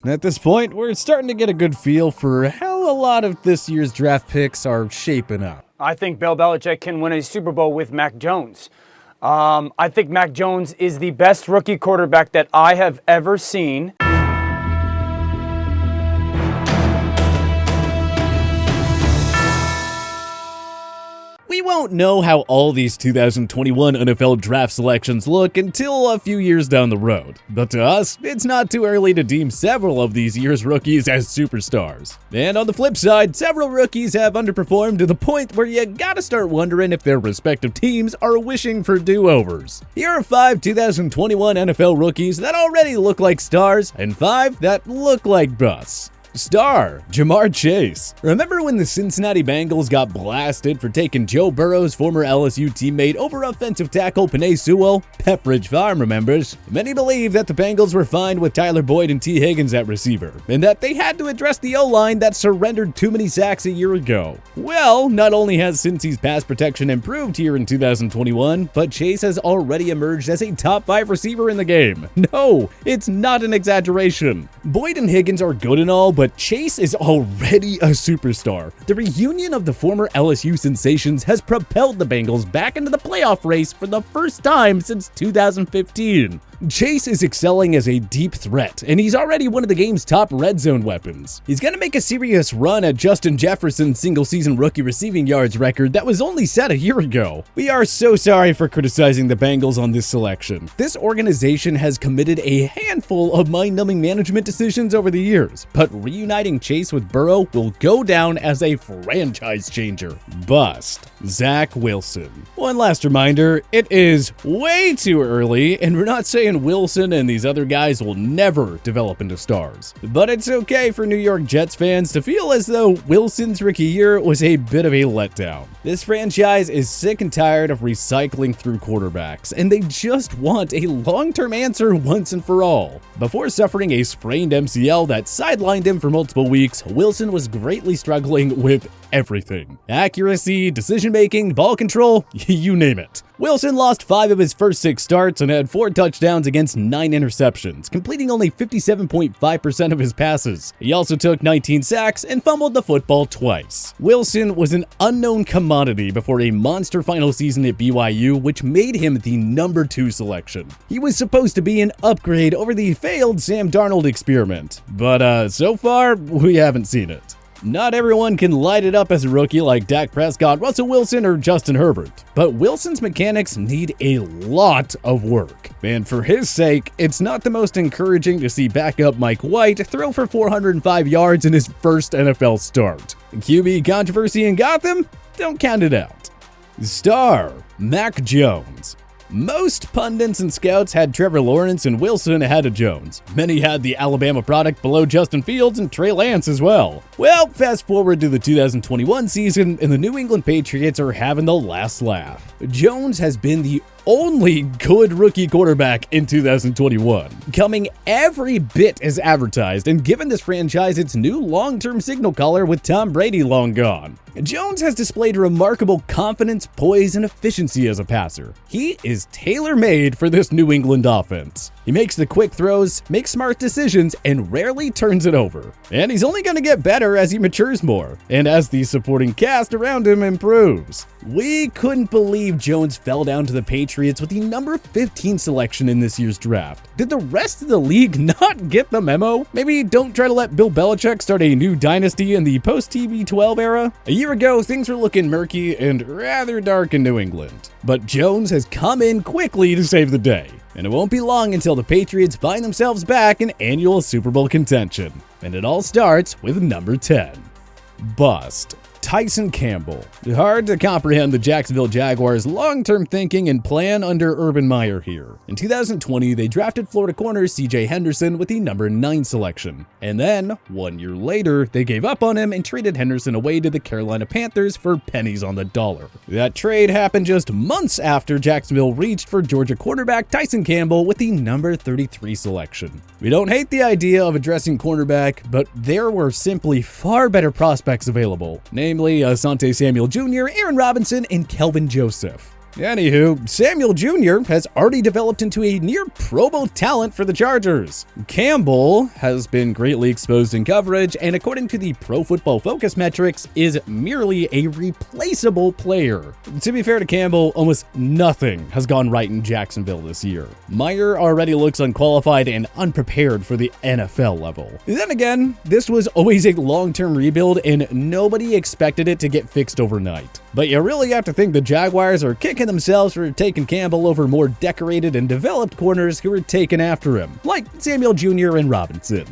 At this point, we're starting to get a good feel for how a lot of this year's draft picks are shaping up. I think Bill Belichick can win a Super Bowl with Mac Jones. I think Mac Jones is the best rookie quarterback that I have ever seen. We won't know how all these 2021 NFL draft selections look until a few years down the road. But to us, it's not too early to deem several of these year's rookies as superstars. And on the flip side, several rookies have underperformed to the point where you gotta start wondering if their respective teams are wishing for do-overs. Here are 5 2021 NFL rookies that already look like stars and 5 that look like busts. Star, Ja'Marr Chase. Remember when the Cincinnati Bengals got blasted for taking Joe Burrow's former LSU teammate over offensive tackle Penei Sewell? Pepperidge Farm remembers. Many believe that the Bengals were fine with Tyler Boyd and T. Higgins at receiver, and that they had to address the O-line that surrendered too many sacks a year ago. Well, not only has Cincy's pass protection improved here in 2021, but Chase has already emerged as a top 5 receiver in the game. No, it's not an exaggeration. Boyd and Higgins are good and all, but Chase is already a superstar. The reunion of the former LSU sensations has propelled the Bengals back into the playoff race for the first time since 2015. Chase is excelling as a deep threat, and he's already one of the game's top red zone weapons. He's gonna make a serious run at Justin Jefferson's single-season rookie receiving yards record that was only set a year ago. We are so sorry for criticizing the Bengals on this selection. This organization has committed a handful of mind-numbing management decisions over the years, but reuniting Chase with Burrow will go down as a franchise changer. Bust. Zach Wilson. One last reminder, it is way too early, and we're not saying Wilson and these other guys will never develop into stars. But it's okay for New York Jets fans to feel as though Wilson's rookie year was a bit of a letdown. This franchise is sick and tired of recycling through quarterbacks, and they just want a long-term answer once and for all. Before suffering a sprained MCL that sidelined him for multiple weeks, Wilson was greatly struggling with everything. Accuracy, decision-making, ball control, you name it. Wilson lost 5 of his first 6 starts and had 4 touchdowns against 9 interceptions, completing only 57.5% of his passes. He also took 19 sacks and fumbled the football twice. Wilson was an unknown commodity before a monster final season at BYU, which made him the number 2 selection. He was supposed to be an upgrade over the failed Sam Darnold experiment, but so far, we haven't seen it. Not everyone can light it up as a rookie like Dak Prescott, Russell Wilson, or Justin Herbert, but Wilson's mechanics need a lot of work. And for his sake, it's not the most encouraging to see backup Mike White throw for 405 yards in his first NFL start. QB controversy in Gotham? Don't count it out. Star, Mac Jones. Most pundits and scouts had Trevor Lawrence and Wilson ahead of Jones. Many had the Alabama product below Justin Fields and Trey Lance as well. Well, fast forward to the 2021 season, and the New England Patriots are having the last laugh. Jones has been the only good rookie quarterback in 2021, coming every bit as advertised and given this franchise its new long-term signal caller with Tom Brady long gone. Jones has displayed remarkable confidence, poise, and efficiency as a passer. He is tailor-made for this New England offense. He makes the quick throws, makes smart decisions, and rarely turns it over. And he's only going to get better as he matures more, and as the supporting cast around him improves. We couldn't believe Jones fell down to the Patriots with the number 15 selection in this year's draft. Did the rest of the league not get the memo? Maybe don't try to let Bill Belichick start a new dynasty in the post-TB12 era? A year ago, things were looking murky and rather dark in New England. But Jones has come in quickly to save the day. And it won't be long until the Patriots find themselves back in annual Super Bowl contention. And it all starts with number 10. Bust. Tyson Campbell. Hard to comprehend the Jacksonville Jaguars' long-term thinking and plan under Urban Meyer here. In 2020, they drafted Florida corner CJ Henderson with the number 9 selection. And then, 1 year later, they gave up on him and traded Henderson away to the Carolina Panthers for pennies on the dollar. That trade happened just months after Jacksonville reached for Georgia quarterback Tyson Campbell with the number 33 selection. We don't hate the idea of addressing cornerback, but there were simply far better prospects available, namely Asante Samuel Jr., Aaron Robinson, and Kelvin Joseph. Anywho, Samuel Jr. has already developed into a near Pro Bowl talent for the Chargers. Campbell has been greatly exposed in coverage, and according to the Pro Football Focus metrics, is merely a replaceable player. To be fair to Campbell, almost nothing has gone right in Jacksonville this year. Meyer already looks unqualified and unprepared for the NFL level. Then again, this was always a long-term rebuild, and nobody expected it to get fixed overnight. But you really have to think the Jaguars are kicking themselves for taking Campbell over more decorated and developed corners who were taken after him, like Samuel Jr. and Robinson.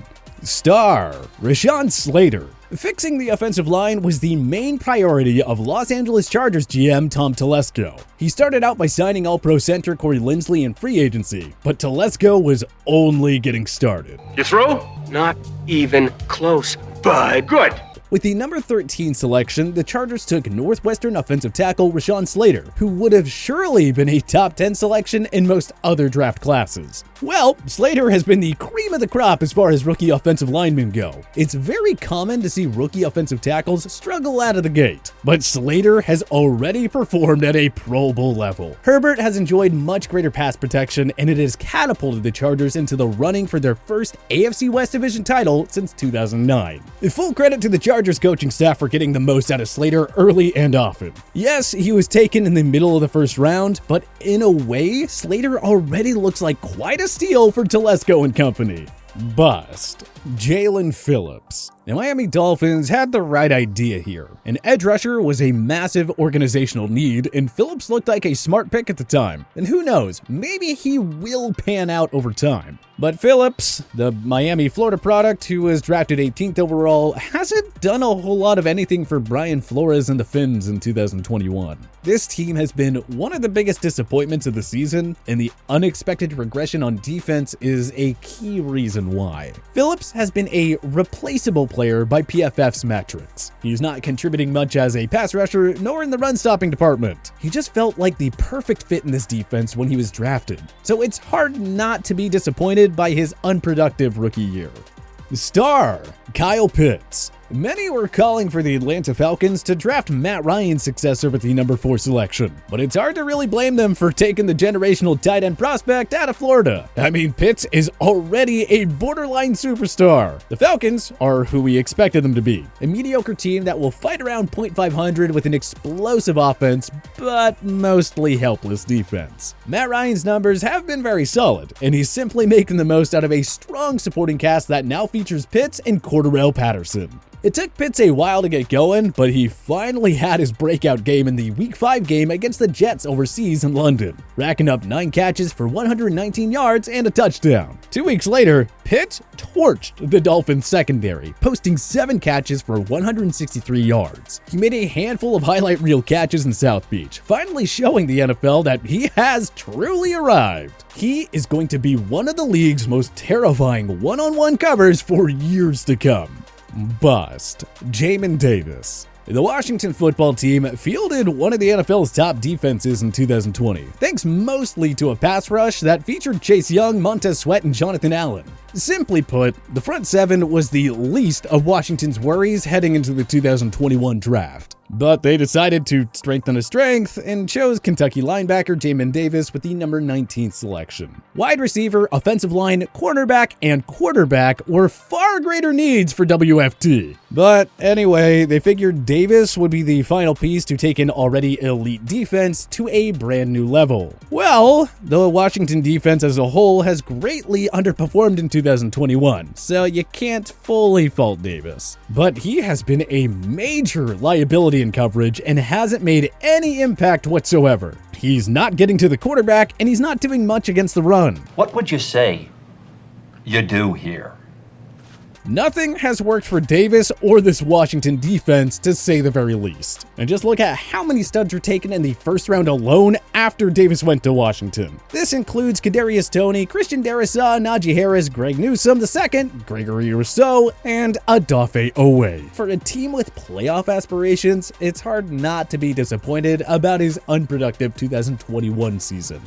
Star Rashawn Slater. Fixing the offensive line was the main priority of Los Angeles Chargers GM Tom Telesco. He started out by signing All-Pro center Corey Linsley in free agency, but Telesco was only getting started. You through? Not even close, bud. Good. With the number 13 selection, the Chargers took Northwestern offensive tackle Rashawn Slater, who would have surely been a top 10 selection in most other draft classes. Well, Slater has been the cream of the crop as far as rookie offensive linemen go. It's very common to see rookie offensive tackles struggle out of the gate, but Slater has already performed at a Pro Bowl level. Herbert has enjoyed much greater pass protection, and it has catapulted the Chargers into the running for their first AFC West Division title since 2009. Full credit to the Chargers coaching staff for getting the most out of Slater early and often. Yes, he was taken in the middle of the first round, but in a way, Slater already looks like quite a steal for Telesco and company. Bust. Jaelan Phillips. The Miami Dolphins had the right idea here. An edge rusher was a massive organizational need, and Phillips looked like a smart pick at the time. And who knows, maybe he will pan out over time. But Phillips, the Miami, Florida product who was drafted 18th overall, hasn't done a whole lot of anything for Brian Flores and the Finns in 2021. This team has been one of the biggest disappointments of the season, and the unexpected regression on defense is a key reason why. Phillips has been a replaceable player by PFF's metrics. He's not contributing much as a pass rusher, nor in the run-stopping department. He just felt like the perfect fit in this defense when he was drafted, so it's hard not to be disappointed by his unproductive rookie year. Star Kyle Pitts. Many were calling for the Atlanta Falcons to draft Matt Ryan's successor with the number 4 selection, but it's hard to really blame them for taking the generational tight end prospect out of Florida. I mean, Pitts is already a borderline superstar. The Falcons are who we expected them to be, a mediocre team that will fight around .500 with an explosive offense, but mostly helpless defense. Matt Ryan's numbers have been very solid, and he's simply making the most out of a strong supporting cast that now features Pitts and Cordarrelle Patterson. It took Pitts a while to get going, but he finally had his breakout game in the Week 5 game against the Jets overseas in London, racking up 9 catches for 119 yards and a touchdown. 2 weeks later, Pitts torched the Dolphins secondary, posting 7 catches for 163 yards. He made a handful of highlight reel catches in South Beach, finally showing the NFL that he has truly arrived. He is going to be one of the league's most terrifying one-on-one covers for years to come. Bust. Jamin Davis. The Washington football team fielded one of the NFL's top defenses in 2020, thanks mostly to a pass rush that featured Chase Young, Montez Sweat, and Jonathan Allen. Simply put, the front seven was the least of Washington's worries heading into the 2021 draft. But they decided to strengthen a strength and chose Kentucky linebacker Jamin Davis with the number 19th selection. Wide receiver, offensive line, cornerback, and quarterback were far greater needs for WFT. But anyway, they figured Davis would be the final piece to take an already elite defense to a brand new level. Well, the Washington defense as a whole has greatly underperformed in 2021, so you can't fully fault Davis. But he has been a major liability in coverage and hasn't made any impact whatsoever. He's not getting to the quarterback, and he's not doing much against the run. What would you say you do here? Nothing has worked for Davis or this Washington defense, to say the very least. And just look at how many studs were taken in the first round alone after Davis went to Washington. This includes Kadarius Toney, Christian Darrisaw, Najee Harris, Greg Newsome II, Gregory Rousseau, and Odafe Owe. For a team with playoff aspirations, it's hard not to be disappointed about his unproductive 2021 season.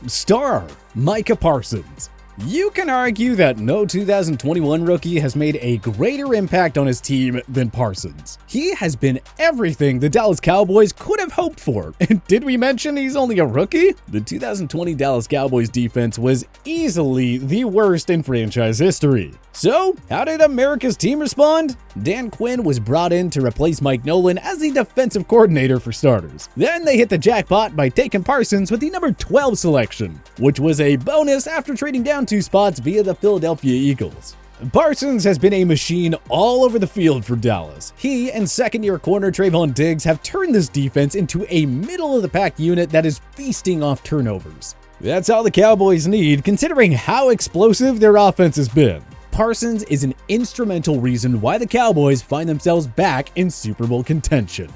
Star Micah Parsons. You can argue that no 2021 rookie has made a greater impact on his team than Parsons. He has been everything the Dallas Cowboys could have hoped for. And did we mention he's only a rookie? The 2020 Dallas Cowboys defense was easily the worst in franchise history. So, how did America's team respond? Dan Quinn was brought in to replace Mike Nolan as the defensive coordinator for starters. Then they hit the jackpot by taking Parsons with the number 12 selection, which was a bonus after trading down 2 spots via the Philadelphia Eagles. Parsons has been a machine all over the field for Dallas. He and second-year corner Trayvon Diggs have turned this defense into a middle-of-the-pack unit that is feasting off turnovers. That's all the Cowboys need, considering how explosive their offense has been. Parsons is an instrumental reason why the Cowboys find themselves back in Super Bowl contention.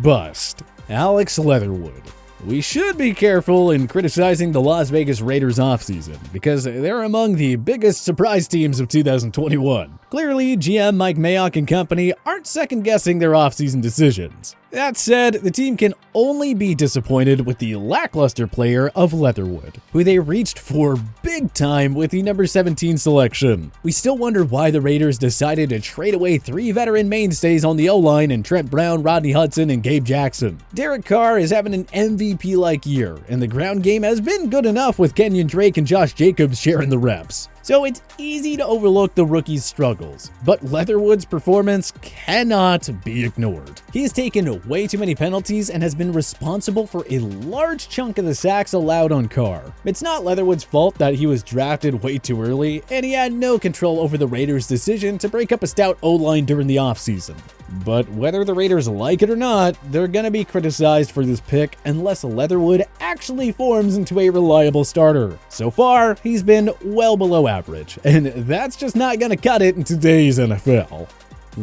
Bust. Alex Leatherwood. We should be careful in criticizing the Las Vegas Raiders offseason because they're among the biggest surprise teams of 2021. Clearly, GM Mike Mayock and company aren't second-guessing their offseason decisions. That said, the team can only be disappointed with the lackluster player of Leatherwood, who they reached for big time with the number 17 selection. We still wonder why the Raiders decided to trade away 3 veteran mainstays on the O-line in Trent Brown, Rodney Hudson, and Gabe Jackson. Derek Carr is having an MVP-like year, and the ground game has been good enough with Kenyon Drake and Josh Jacobs sharing the reps. So it's easy to overlook the rookie's struggles, but Leatherwood's performance cannot be ignored. He has taken way too many penalties and has been responsible for a large chunk of the sacks allowed on Carr. It's not Leatherwood's fault that he was drafted way too early, and he had no control over the Raiders' decision to break up a stout O-line during the offseason. But whether the Raiders like it or not, they're going to be criticized for this pick unless Leatherwood actually forms into a reliable starter. So far, he's been well below average, and that's just not going to cut it in today's NFL.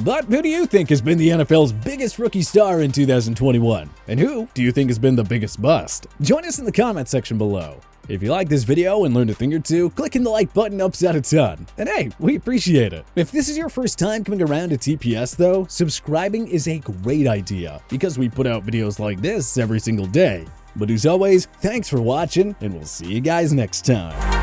But who do you think has been the NFL's biggest rookie star in 2021? And who do you think has been the biggest bust? Join us in the comment section below. If you like this video and learned a thing or two, clicking the like button helps out a ton. And hey, we appreciate it. If this is your first time coming around to TPS though, subscribing is a great idea because we put out videos like this every single day. But as always, thanks for watching and we'll see you guys next time.